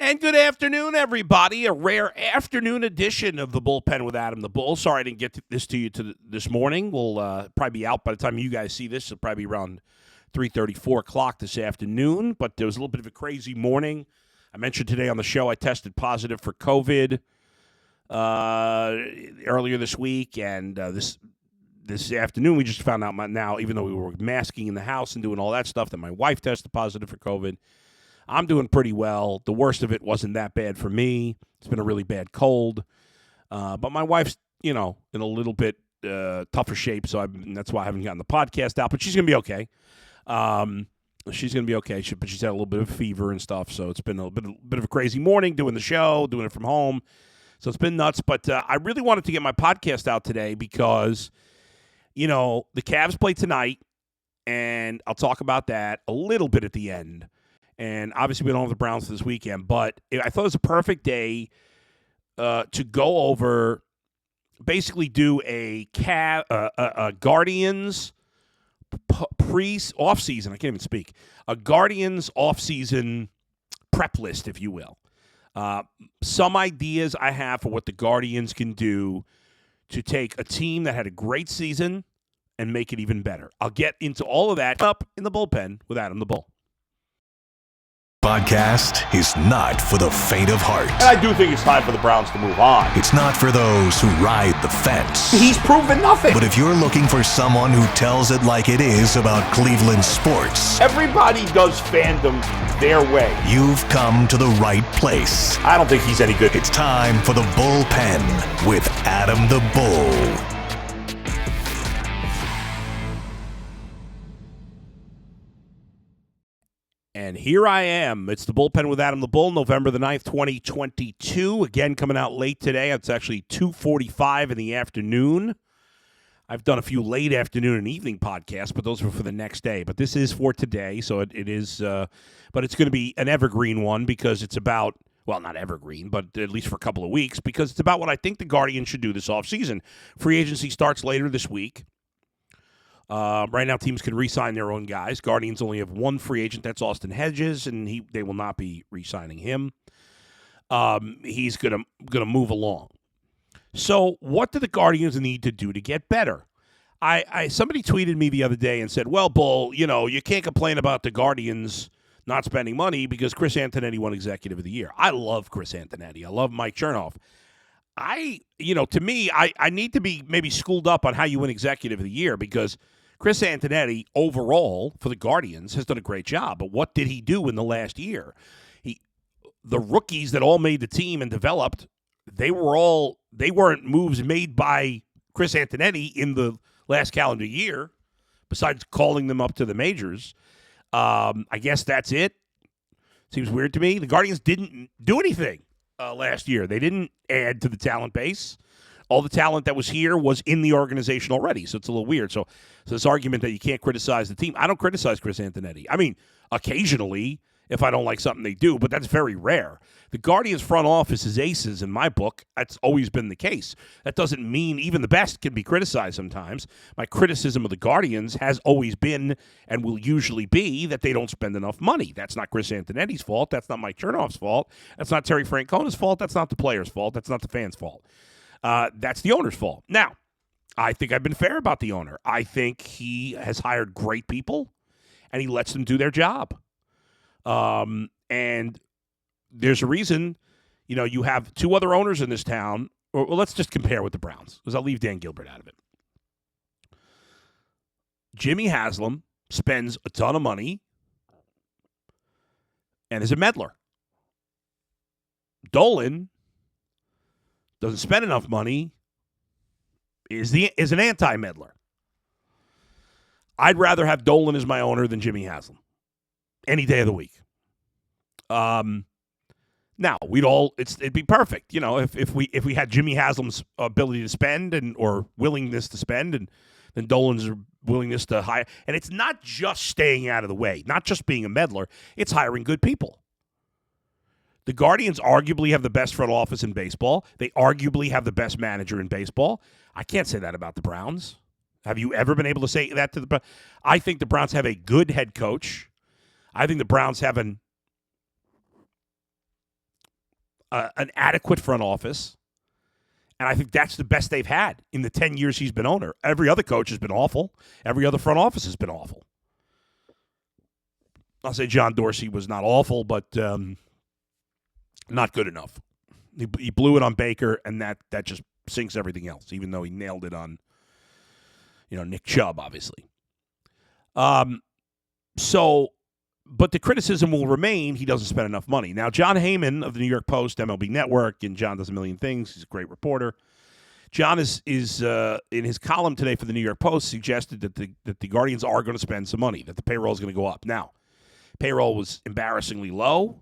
And good afternoon, everybody. A rare afternoon edition of the Bullpen with Adam the Bull. Sorry I didn't get this to you this morning. We'll probably be out by the time you guys see this. It'll probably be around 3:30, 4 o'clock this afternoon. But there was a little bit of a crazy morning. I mentioned today on the show I tested positive for COVID earlier this week. And this afternoon we just found out now, even though we were masking in the house and doing all that stuff, that my wife tested positive for COVID. I'm doing pretty well. The worst of it wasn't that bad for me. It's been a really bad cold. But my wife's, in a little bit tougher shape, so that's why I haven't gotten the podcast out. But she's going to be okay. She's going to be okay. But she's had a little bit of fever and stuff, so it's been a bit of a crazy morning doing the show, doing it from home. So it's been nuts. But I really wanted to get my podcast out today because, the Cavs play tonight, and I'll talk about that a little bit at the end. And obviously, we don't have the Browns this weekend, but I thought it was a perfect day to go over, basically do a Guardians off-season. I can't even speak. A Guardians off-season prep list, if you will. Some ideas I have for what the Guardians can do to take a team that had a great season and make it even better. I'll get into all of that up in the Bullpen with Adam the Bull. Podcast is not for the faint of heart. And I do think it's time for the Browns to move on. It's not for those who ride the fence. He's proven nothing. But if you're looking for someone who tells it like it is about Cleveland sports, everybody does fandom their way. You've come to the right place. I don't think he's any good. It's time for the Bullpen with Adam the Bull. And here I am. It's the Bullpen with Adam the Bull, November the 9th, 2022. Again, coming out late today. It's actually 2:45 in the afternoon. I've done a few late afternoon and evening podcasts, but those were for the next day. But this is for today, so it is. But it's going to be an evergreen one because it's about, well, not evergreen, but at least for a couple of weeks, because it's about what I think the Guardians should do this offseason. Free agency starts later this week. Right now, teams can re-sign their own guys. Guardians only have one free agent. That's Austin Hedges, and they will not be re-signing him. He's gonna move along. So, what do the Guardians need to do to get better? Somebody tweeted me the other day and said, "Well, Bull, you can't complain about the Guardians not spending money because Chris Antonetti won Executive of the Year." I love Chris Antonetti. I love Mike Chernoff. To me, I need to be maybe schooled up on how you win Executive of the Year because Chris Antonetti, overall, for the Guardians, has done a great job. But what did he do in the last year? The rookies that all made the team and developed, they weren't moves made by Chris Antonetti in the last calendar year, besides calling them up to the majors. I guess that's it. Seems weird to me. The Guardians didn't do anything last year. They didn't add to the talent base. All the talent that was here was in the organization already, so it's a little weird. So this argument that you can't criticize the team, I don't criticize Chris Antonetti. I mean, occasionally, if I don't like something they do, but that's very rare. The Guardians front office is aces in my book. That's always been the case. That doesn't mean even the best can be criticized sometimes. My criticism of the Guardians has always been and will usually be that they don't spend enough money. That's not Chris Antonetti's fault. That's not Mike Chernoff's fault. That's not Terry Francona's fault. That's not the players' fault. That's not the fans' fault. That's the owner's fault. Now, I think I've been fair about the owner. I think he has hired great people, and he lets them do their job. And there's a reason, you have two other owners in this town. Well, let's just compare with the Browns, because I'll leave Dan Gilbert out of it. Jimmy Haslam spends a ton of money and is a meddler. Dolan doesn't spend enough money, is an anti-meddler. I'd rather have Dolan as my owner than Jimmy Haslam any day of the week. Now it'd be perfect, if we had Jimmy Haslam's ability to spend or willingness to spend, and then Dolan's willingness to hire. And it's not just staying out of the way, not just being a meddler. It's hiring good people. The Guardians arguably have the best front office in baseball. They arguably have the best manager in baseball. I can't say that about the Browns. Have you ever been able to say that to the Browns? I think the Browns have a good head coach. I think the Browns have an adequate front office. And I think that's the best they've had in the 10 years he's been owner. Every other coach has been awful. Every other front office has been awful. I'll say John Dorsey was not awful, but not good enough. He blew it on Baker, and that just sinks everything else, even though he nailed it on, Nick Chubb, obviously. But the criticism will remain he doesn't spend enough money. Now, John Heyman of the New York Post, MLB Network, and John does a million things. He's a great reporter. John is in his column today for the New York Post suggested that the Guardians are going to spend some money, that the payroll is going to go up. Now, payroll was embarrassingly low,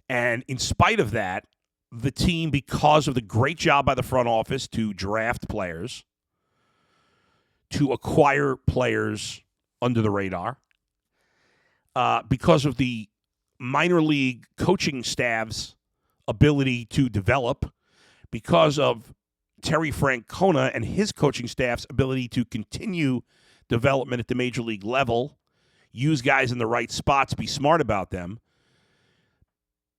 and in spite of that, the team, because of the great job by the front office to draft players, to acquire players under the radar, because of the minor league coaching staff's ability to develop, because of Terry Francona and his coaching staff's ability to continue development at the major league level, use guys in the right spots, be smart about them,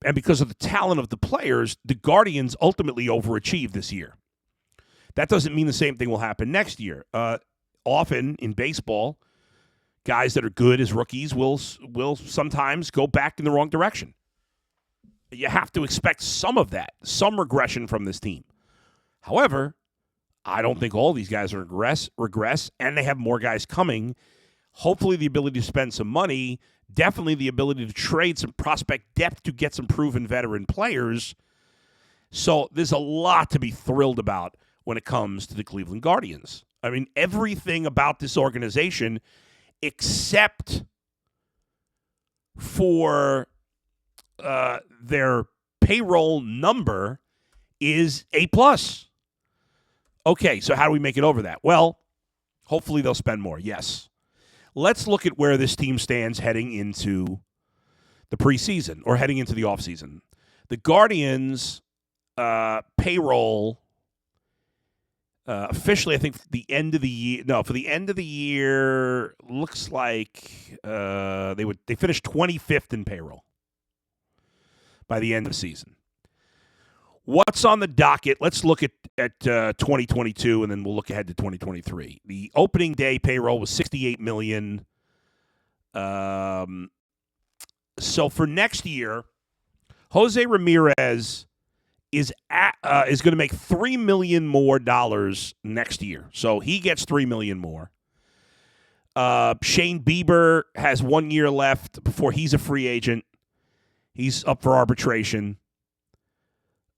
and because of the talent of the players, the Guardians ultimately overachieved this year. That doesn't mean the same thing will happen next year. Often in baseball, guys that are good as rookies will sometimes go back in the wrong direction. You have to expect some of that, some regression from this team. However, I don't think all these guys are regress, and they have more guys coming. Hopefully the ability to spend some money, definitely the ability to trade some prospect depth to get some proven veteran players. So there's a lot to be thrilled about when it comes to the Cleveland Guardians. I mean, everything about this organization, except for their payroll number, is A+. Okay, so how do we make it over that? Well, hopefully they'll spend more, yes. Let's look at where this team stands heading into the preseason or heading into the offseason. The Guardians' payroll officially, I think, for the end of the year, looks like they finished 25th in payroll by the end of the season. What's on the docket? Let's look at 2022, and then we'll look ahead to 2023. The opening day payroll was $68 million. So for next year, Jose Ramirez is going to make $3 million more next year. So he gets $3 million more. Shane Bieber has 1 year left before he's a free agent. He's up for arbitration.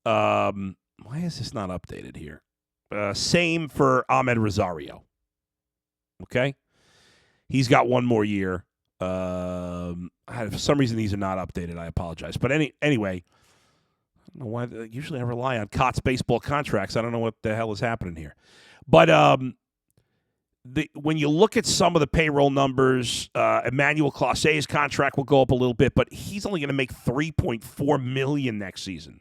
Why is this not updated here? Same for Ahmed Rosario. Okay? He's got 1 more year. For some reason, these are not updated. I apologize. But anyway, I don't know why. Usually I rely on Cots baseball contracts. I don't know what the hell is happening here. But when you look at some of the payroll numbers, Emmanuel Clase's contract will go up a little bit, but he's only going to make $3.4 million next season.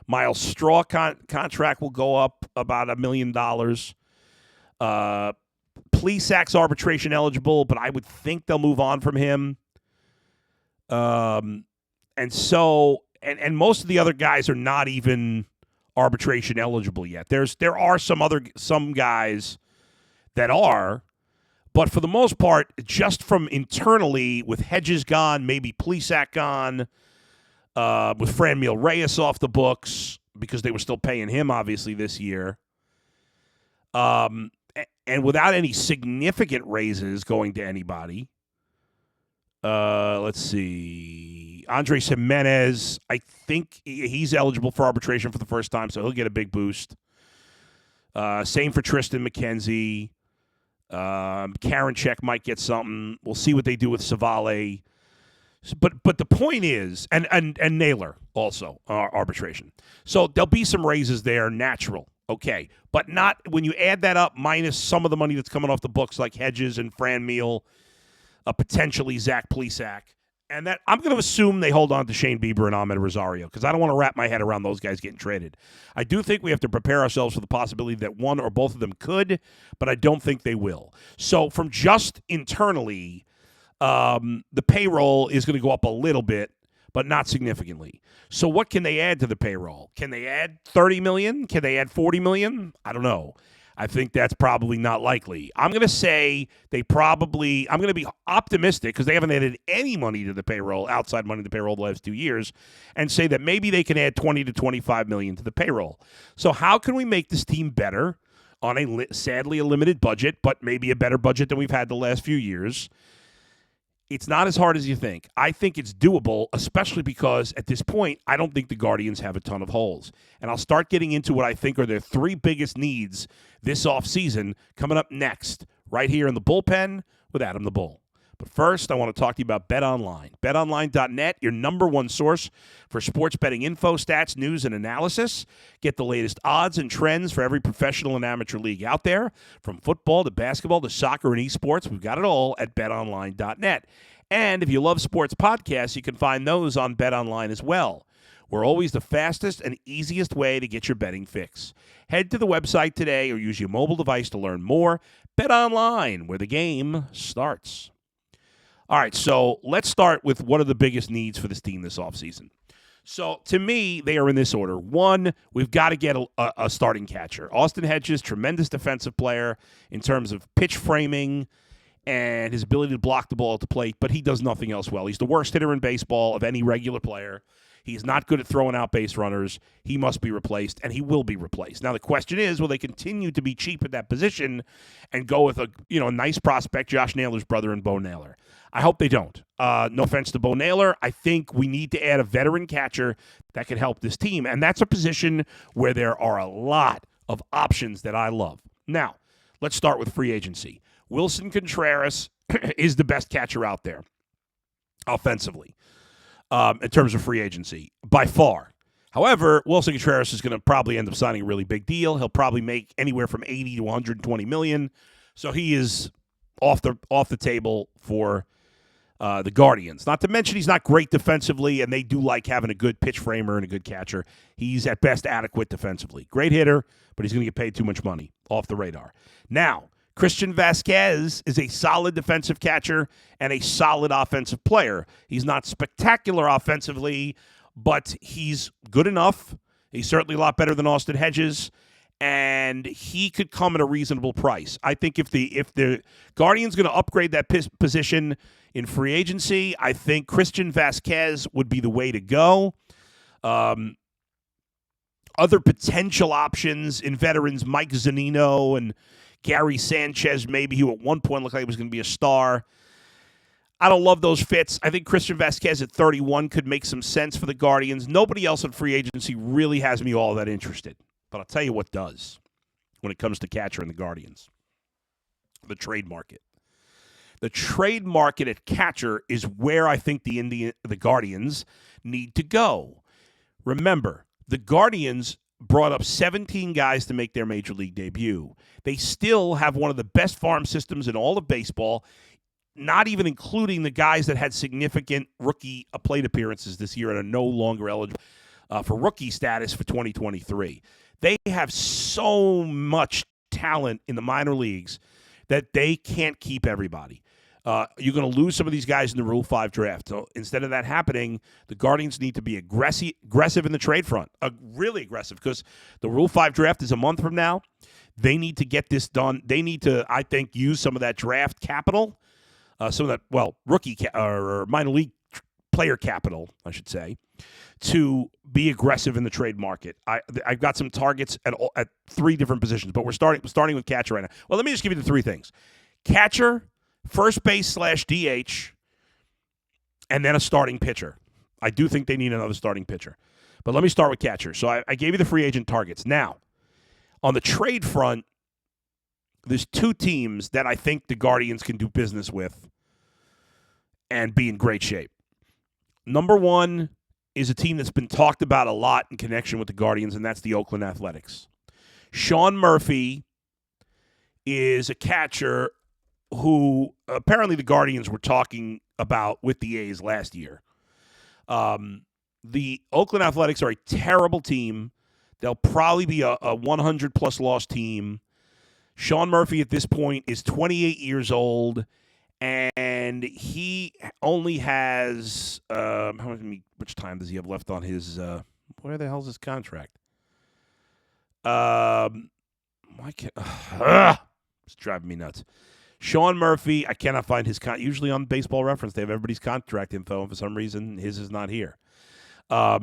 Miles Straw contract will go up about $1 million. Plesac's arbitration eligible, but I would think they'll move on from him. And most of the other guys are not even arbitration eligible yet. There are some guys that are, but for the most part, just from internally, with Hedges gone, maybe Plesac gone, with Franmil Reyes off the books because they were still paying him, obviously, this year. And without any significant raises going to anybody. Let's see. Andres Jimenez, I think he's eligible for arbitration for the first time, so he'll get a big boost. Same for Tristan McKenzie. Karinchak might get something. We'll see what they do with Savale. But the point is, and Naylor also, arbitration. So there'll be some raises there, natural, okay. But not when you add that up minus some of the money that's coming off the books like Hedges and Franmil, potentially Zach Plesac. And that I'm going to assume they hold on to Shane Bieber and Ahmed Rosario because I don't want to wrap my head around those guys getting traded. I do think we have to prepare ourselves for the possibility that one or both of them could, but I don't think they will. So from just internally, the payroll is going to go up a little bit, but not significantly. So what can they add to the payroll? Can they add $30 million? Can they add $40 million? I don't know. I think that's probably not likely. I'm going to say I'm going to be optimistic because they haven't added any money to the payroll, outside money to the payroll the last 2 years, and say that maybe they can add 20 to 25 million to the payroll. So how can we make this team better on sadly a limited budget, but maybe a better budget than we've had the last few years? It's not as hard as you think. I think it's doable, especially because at this point, I don't think the Guardians have a ton of holes. And I'll start getting into what I think are their three biggest needs this offseason coming up next, right here in the bullpen with Adam the Bull. But first, I want to talk to you about BetOnline. BetOnline.net, your number one source for sports betting info, stats, news, and analysis. Get the latest odds and trends for every professional and amateur league out there. From football to basketball to soccer and esports, we've got it all at BetOnline.net. And if you love sports podcasts, you can find those on BetOnline as well. We're always the fastest and easiest way to get your betting fix. Head to the website today or use your mobile device to learn more. BetOnline, where the game starts. All right, so let's start with what are the biggest needs for this team this offseason. So, to me, they are in this order. One, we've got to get a starting catcher. Austin Hedges, tremendous defensive player in terms of pitch framing and his ability to block the ball at the plate, but he does nothing else well. He's the worst hitter in baseball of any regular player. He's not good at throwing out base runners. He must be replaced, and he will be replaced. Now, the question is, will they continue to be cheap at that position and go with a nice prospect, Josh Naylor's brother, and Bo Naylor? I hope they don't. No offense to Bo Naylor. I think we need to add a veteran catcher that can help this team, and that's a position where there are a lot of options that I love. Now, let's start with free agency. Wilson Contreras is the best catcher out there offensively. In terms of free agency, by far. However, Wilson Contreras is going to probably end up signing a really big deal. He'll probably make anywhere from $80 to $120 million. So he is off the table for the Guardians. Not to mention he's not great defensively, and they do like having a good pitch framer and a good catcher. He's at best adequate defensively. Great hitter, but he's going to get paid too much money. Off the radar. Now, Christian Vasquez is a solid defensive catcher and a solid offensive player. He's not spectacular offensively, but he's good enough. He's certainly a lot better than Austin Hedges, and he could come at a reasonable price. I think if the Guardians going to upgrade that position in free agency, I think Christian Vasquez would be the way to go. Other potential options in veterans, Mike Zunino and Gary Sanchez, maybe, who at one point looked like he was going to be a star. I don't love those fits. I think Christian Vasquez at 31 could make some sense for the Guardians. Nobody else in free agency really has me all that interested. But I'll tell you what does when it comes to catcher and the Guardians. The trade market. The trade market at catcher is where I think the Guardians need to go. Remember, the Guardians brought up 17 guys to make their major league debut. They still have one of the best farm systems in all of baseball, not even including the guys that had significant rookie plate appearances this year and are no longer eligible for rookie status for 2023. They have so much talent in the minor leagues that they can't keep everybody. You're going to lose some of these guys in the Rule 5 draft. So instead of that happening, the Guardians need to be aggressive in the trade front, really aggressive, because the Rule 5 draft is a month from now. They need to get this done. They need to, I think, use some of that draft capital, some of that, rookie or minor league player capital, I should say, to be aggressive in the trade market. I've got some targets at three different positions, but we're starting with catcher right now. Well, let me just give you the three things. Catcher, first base / DH, and then a starting pitcher. I do think they need another starting pitcher. But let me start with catcher. So I gave you the free agent targets. Now, on the trade front, there's two teams that I think the Guardians can do business with and be in great shape. Number one is a team that's been talked about a lot in connection with the Guardians, and that's the Oakland Athletics. Sean Murphy is a catcher who apparently the Guardians were talking about with the A's last year. The Oakland Athletics are a terrible team. They'll probably be a 100-plus loss team. Sean Murphy at this point is 28 years old, And he only has which time does he have left on his where the hell's his contract? Why can't it's driving me nuts. Sean Murphy, I cannot find his usually on Baseball Reference they have everybody's contract info, and for some reason his is not here. Or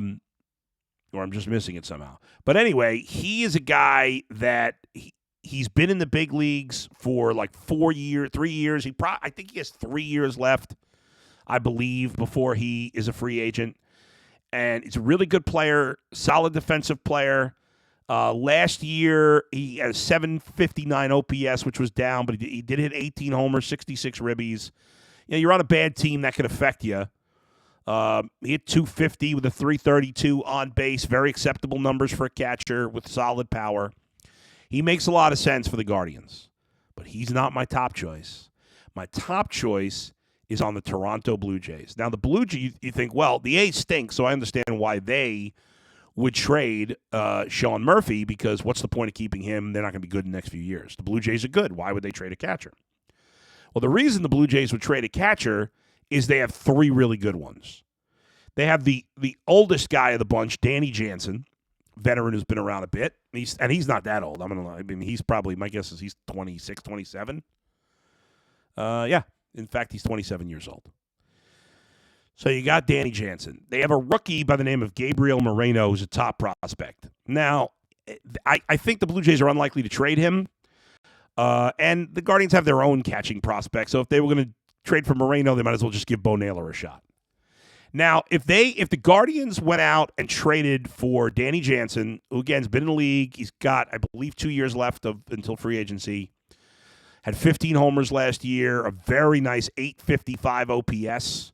I'm just missing it somehow. But anyway, he is a guy that he's been in the big leagues for like 3 years. I think he has 3 years left, I believe, before he is a free agent. And he's a really good player, solid defensive player. Last year, he had a 759 OPS, which was down, but he did hit 18 homers, 66 ribbies. You know, you're on a bad team, that could affect you. He hit 250 with a 332 on base. Very acceptable numbers for a catcher with solid power. He makes a lot of sense for the Guardians, but he's not my top choice. My top choice is on the Toronto Blue Jays. Now, the Blue Jays, you think, well, the A's stink, so I understand why they would trade Sean Murphy, because what's the point of keeping him? They're not going to be good in the next few years. The Blue Jays are good. Why would they trade a catcher? Well, the reason the Blue Jays would trade a catcher is they have 3 really good ones. They have the oldest guy of the bunch, Danny Jansen, veteran who's been around a bit. He's not that old. I mean, he's probably, my guess is he's 26, 27. Yeah, in fact, he's 27 years old. So you got Danny Jansen. They have a rookie by the name of Gabriel Moreno, who's a top prospect. Now, I think the Blue Jays are unlikely to trade him, and the Guardians have their own catching prospect. So if they were going to trade for Moreno, they might as well just give Bo Naylor a shot. Now, if the Guardians went out and traded for Danny Jansen, who again has been in the league, he's got, I believe, 2 years left until free agency, had 15 homers last year, a very nice 855 OPS.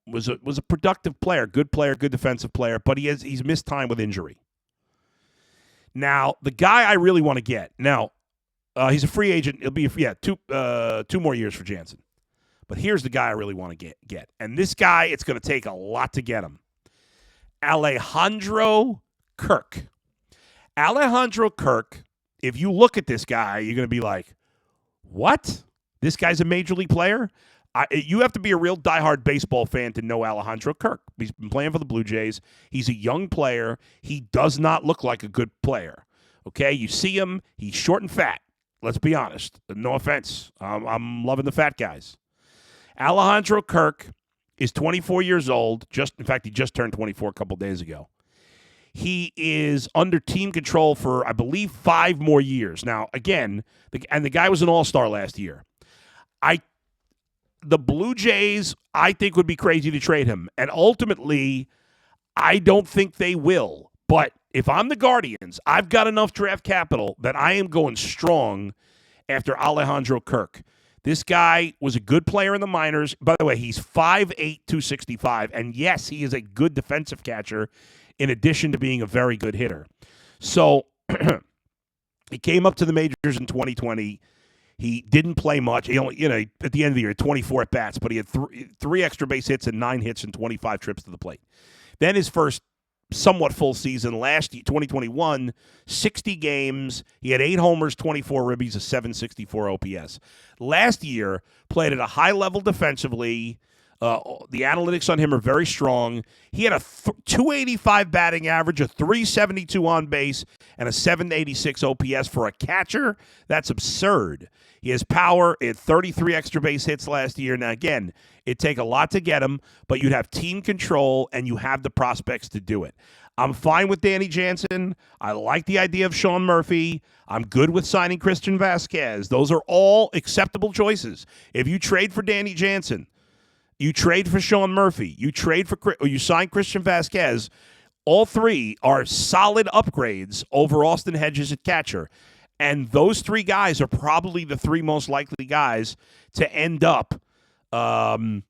Was a productive player, good defensive player, but he's missed time with injury. Now, the guy I really want to get, he's a free agent. It'll be 2 more years for Jansen. But here's the guy I really want to get. And this guy, it's going to take a lot to get him. Alejandro Kirk. Alejandro Kirk, if you look at this guy, you're going to be like, what? This guy's a major league player? You have to be a real diehard baseball fan to know Alejandro Kirk. He's been playing for the Blue Jays. He's a young player. He does not look like a good player. Okay, you see him. He's short and fat. Let's be honest. No offense. I'm loving the fat guys. Alejandro Kirk is 24 years old. In fact, he just turned 24 a couple days ago. He is under team control for, I believe, 5 more years. Now, again, the guy was an all-star last year. The Blue Jays, I think, would be crazy to trade him. And ultimately, I don't think they will. But if I'm the Guardians, I've got enough draft capital that I am going strong after Alejandro Kirk. This guy was a good player in the minors. By the way, he's 5'8", 265. And yes, he is a good defensive catcher in addition to being a very good hitter. So he came up to the majors in 2020. He didn't play much. He only, at the end of the year, 24 at-bats, but he had 3 extra base hits and 9 hits and 25 trips to the plate. Then his first somewhat full season last year, 2021, 60 games. He had 8 homers, 24 ribbies, a 764 OPS. Last year, played at a high level defensively. The analytics on him are very strong. He had a 285 batting average, a 372 on base, and a 786 OPS for a catcher. That's absurd. He has power. He had 33 extra base hits last year. Now, again, it'd take a lot to get him, but you'd have team control, and you have the prospects to do it. I'm fine with Danny Jansen. I like the idea of Sean Murphy. I'm good with signing Christian Vasquez. Those are all acceptable choices. If you trade for Danny Jansen, you trade for Sean Murphy, you sign Christian Vasquez, all 3 are solid upgrades over Austin Hedges at catcher. And those 3 guys are probably the 3 most likely guys to end up with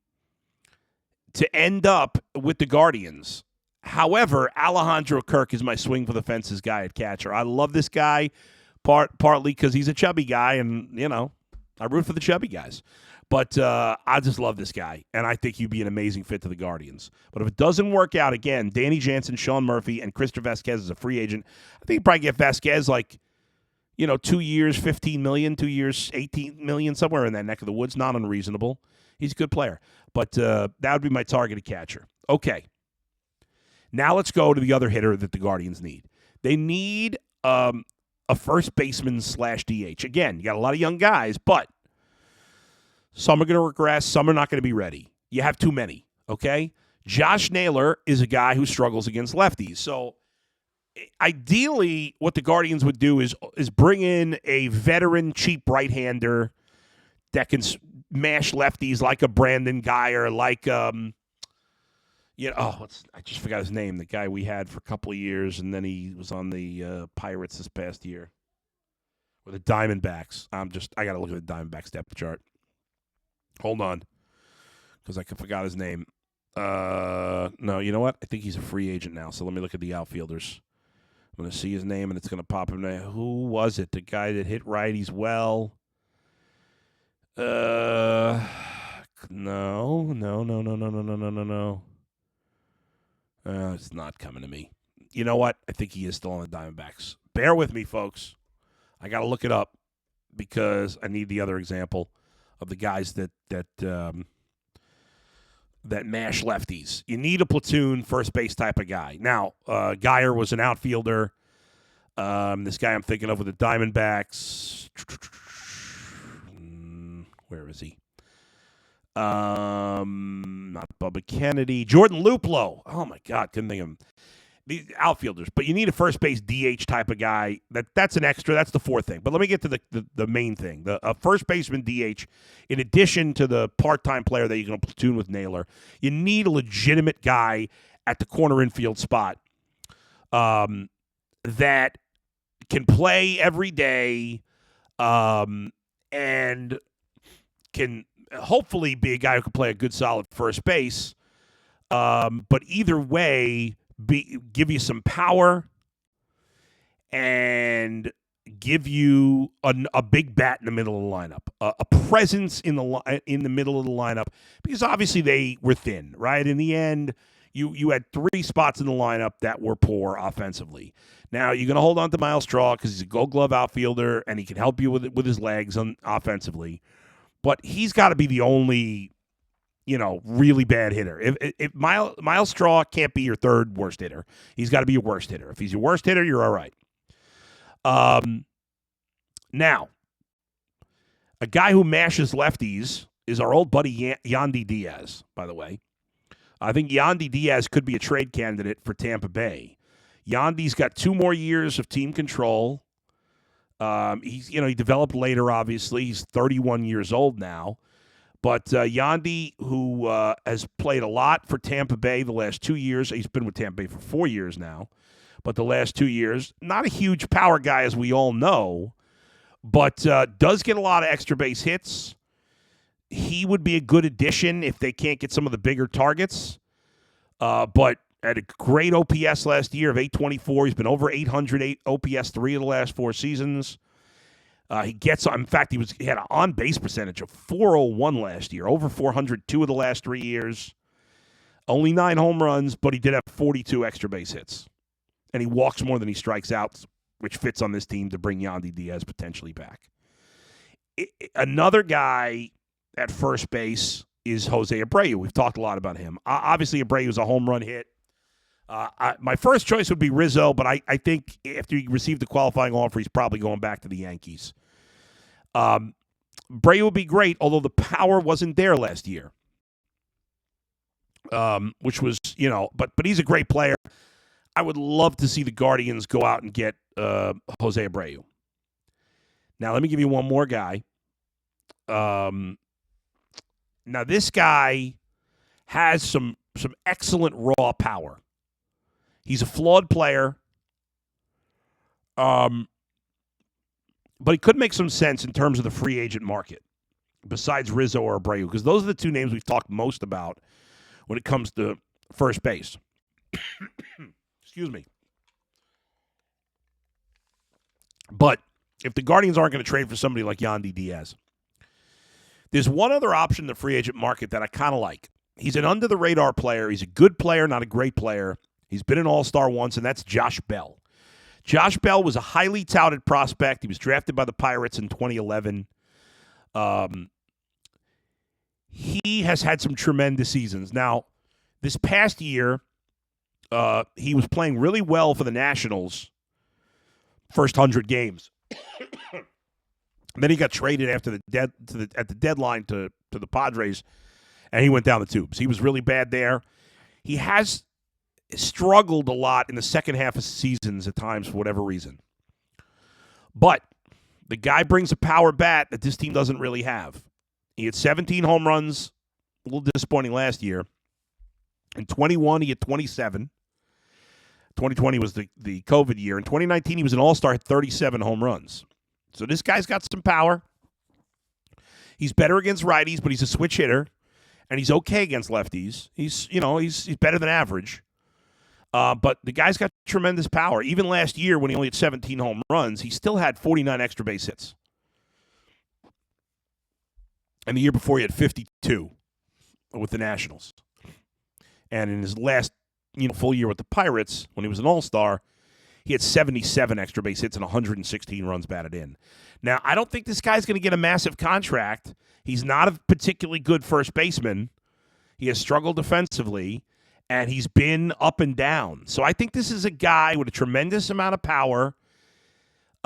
the Guardians. However, Alejandro Kirk is my swing for the fences guy at catcher. I love this guy partly because he's a chubby guy, and I root for the chubby guys. But I just love this guy, and I think he'd be an amazing fit to the Guardians. But if it doesn't work out, again, Danny Jansen, Sean Murphy, and Christian Vasquez is a free agent. I think you'd probably get Vasquez like 2 years, $15 million, 2 years, $18 million, somewhere in that neck of the woods. Not unreasonable. He's a good player. But that would be my targeted catcher. Okay. Now let's go to the other hitter that the Guardians need. They need a first baseman / DH. Again, you got a lot of young guys, but some are going to regress. Some are not going to be ready. You have too many, okay? Josh Naylor is a guy who struggles against lefties. So ideally, what the Guardians would do is bring in a veteran, cheap right-hander that can mash lefties like a Brandon Guyer, like I just forgot his name. The guy we had for a couple of years, and then he was on the Pirates this past year, or the Diamondbacks. I got to look at the Diamondbacks depth chart. Hold on, because I forgot his name. No, you know what? I think he's a free agent now. So let me look at the outfielders. I'm going to see his name, and it's going to pop in there. Who was it? The guy that hit righties well. No. It's not coming to me. You know what? I think he is still on the Diamondbacks. Bear with me, folks. I got to look it up because I need the other example of the guys that mash lefties. You need a platoon first base type of guy. Now, Guyer was an outfielder. This guy I'm thinking of with the Diamondbacks. Where is he? Not Bubba Kennedy. Jordan Luplow. Oh, my God. Couldn't think of him. These outfielders. But you need a first base DH type of guy. That's an extra. That's the fourth thing. But let me get to the main thing. The first baseman DH, in addition to the part-time player that you're going to platoon with Naylor, you need a legitimate guy at the corner infield spot that can play every day and can hopefully be a guy who can play a good, solid first base. But either way, give you some power and give you a big bat in the middle of the lineup, a presence in the middle of the lineup, because obviously they were thin, right? In the end, you had 3 spots in the lineup that were poor offensively. Now, you're going to hold on to Miles Straw because he's a Gold Glove outfielder and he can help you with his legs offensively. But he's got to be the only, really bad hitter. If Miles Straw can't be your third worst hitter, he's got to be your worst hitter. If he's your worst hitter, you're all right. Now, a guy who mashes lefties is our old buddy Yandy Diaz, by the way. I think Yandy Diaz could be a trade candidate for Tampa Bay. Yandy's got 2 more years of team control. He developed later, obviously. He's 31 years old now. But Yandy, who has played a lot for Tampa Bay the last 2 years. He's been with Tampa Bay for 4 years now. But the last 2 years, not a huge power guy, as we all know, but does get a lot of extra base hits. He would be a good addition if they can't get some of the bigger targets. But had a great OPS last year of 824. He's been over 800 OPS 3 of the last 4 seasons. He had an on-base percentage of 401 last year, over 402 of the last 3 years. Only 9 home runs, but he did have 42 extra base hits. And he walks more than he strikes out, which fits on this team to bring Yandy Diaz potentially back. Another guy at first base is Jose Abreu. We've talked a lot about him. Obviously, Abreu is a home run hit. My first choice would be Rizzo, but I think after he received the qualifying offer, he's probably going back to the Yankees. Abreu would be great, although the power wasn't there last year, which was, but he's a great player. I would love to see the Guardians go out and get Jose Abreu. Now, let me give you one more guy. Now, this guy has some excellent raw power. He's a flawed player, but he could make some sense in terms of the free agent market, besides Rizzo or Abreu, because those are the 2 names we've talked most about when it comes to first base. Excuse me. But if the Guardians aren't going to trade for somebody like Yandy Diaz, there's one other option in the free agent market that I kind of like. He's an under-the-radar player. He's a good player, not a great player. He's been an all-star once, and that's Josh Bell. Josh Bell was a highly touted prospect. He was drafted by the Pirates in 2011. He has had some tremendous seasons. Now, this past year, he was playing really well for the Nationals, first 100 games. Then he got traded after at the deadline to the Padres, and he went down the tubes. He was really bad there. He has struggled a lot in the second half of seasons at times for whatever reason. But the guy brings a power bat that this team doesn't really have. He had 17 home runs, a little disappointing last year. In 21, he had 27. 2020 was the COVID year. In 2019, he was an all-star, had 37 home runs. So this guy's got some power. He's better against righties, but he's a switch hitter, and he's okay against lefties. He's better than average. But the guy's got tremendous power. Even last year, when he only had 17 home runs, he still had 49 extra base hits. And the year before, he had 52 with the Nationals. And in his last full year with the Pirates, when he was an all-star, he had 77 extra base hits and 116 runs batted in. Now, I don't think this guy's going to get a massive contract. He's not a particularly good first baseman. He has struggled defensively, and he's been up and down. So I think this is a guy with a tremendous amount of power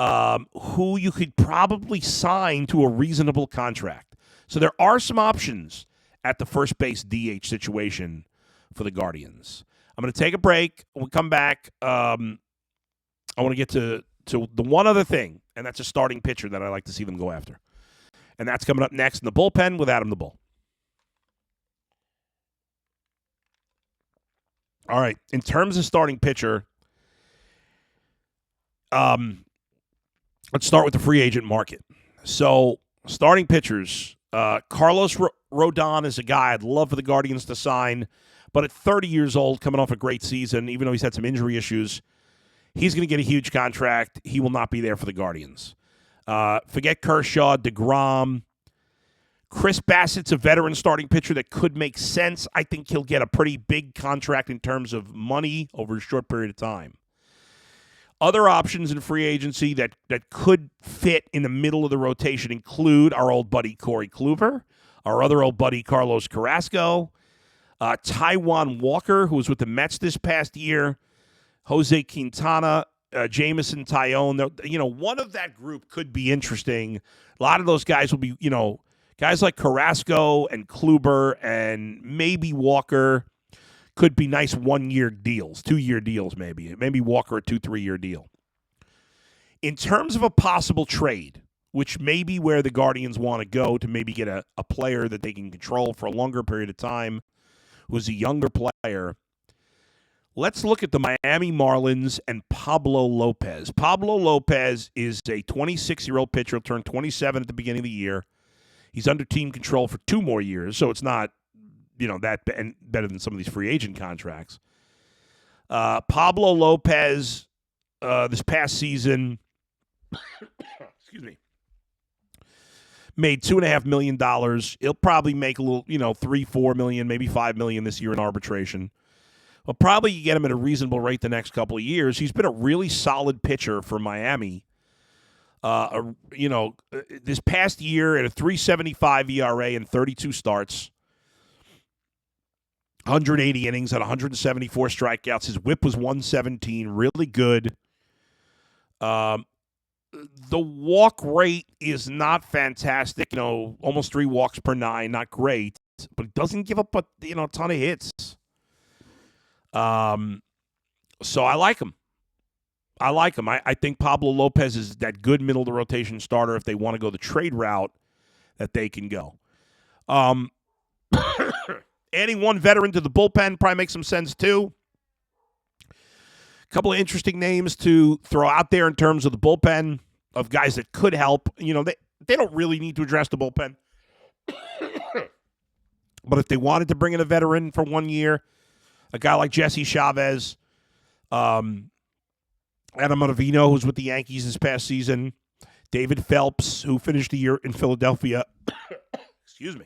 who you could probably sign to a reasonable contract. So there are some options at the first base DH situation for the Guardians. I'm going to take a break. When we come back, I want to get to the one other thing, and that's a starting pitcher that I like to see them go after. And that's coming up next in the bullpen with Adam the Bull. All right, in terms of starting pitcher, let's start with the free agent market. So, starting pitchers, Carlos Rodon is a guy I'd love for the Guardians to sign, but at 30 years old, coming off a great season, even though he's had some injury issues, he's going to get a huge contract. He will not be there for the Guardians. Forget Kershaw, DeGrom. Chris Bassett's a veteran starting pitcher that could make sense. I think he'll get a pretty big contract in terms of money over a short period of time. Other options in free agency that could fit in the middle of the rotation include our old buddy Corey Kluber, our other old buddy Carlos Carrasco, Taijuan Walker, who was with the Mets this past year, Jose Quintana, Jameson Taillon. One of that group could be interesting. A lot of those guys will be, guys like Carrasco and Kluber and maybe Walker could be nice 1-year deals, 2-year deals maybe. Maybe Walker a 2-3-year deal. In terms of a possible trade, which may be where the Guardians want to go to maybe get a player that they can control for a longer period of time, who's a younger player, let's look at the Miami Marlins and Pablo Lopez. Pablo Lopez is a 26-year-old pitcher, turned 27 at the beginning of the year. He's under team control for 2 more years, so it's not, that better than some of these free agent contracts. Pablo Lopez, this past season, excuse me, made $2.5 million. He'll probably make a little, $3-4 million, maybe $5 million this year in arbitration. Well, probably you get him at a reasonable rate the next couple of years. He's been a really solid pitcher for Miami. This past year at a 3.75 ERA and 32 starts, 180 innings at 174 strikeouts. His whip was 117, really good. The walk rate is not fantastic, almost 3 walks per 9, not great, but he doesn't give up a ton of hits. So I like him. I think Pablo Lopez is that good middle of the rotation starter if they want to go the trade route that they can go. Adding one veteran to the bullpen probably makes some sense too. A couple of interesting names to throw out there in terms of the bullpen of guys that could help. They don't really need to address the bullpen. But if they wanted to bring in a veteran for 1 year, a guy like Jesse Chavez, Adam Ottavino, who's with the Yankees this past season, David Phelps, who finished the year in Philadelphia. Excuse me.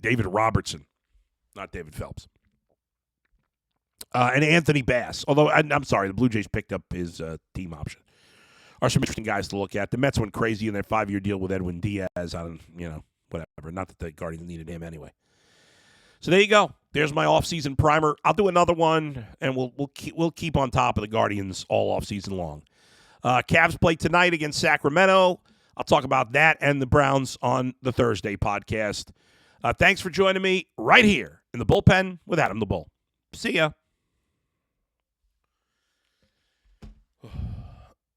David Robertson, not David Phelps. And Anthony Bass. Although, I'm sorry, the Blue Jays picked up his team option. Are some interesting guys to look at. The Mets went crazy in their 5-year deal with Edwin Diaz on, whatever. Not that the Guardians needed him anyway. So there you go. There's my off-season primer. I'll do another one, and we'll keep on top of the Guardians all off-season long. Cavs play tonight against Sacramento. I'll talk about that and the Browns on the Thursday podcast. Thanks for joining me right here in the bullpen with Adam the Bull. See ya.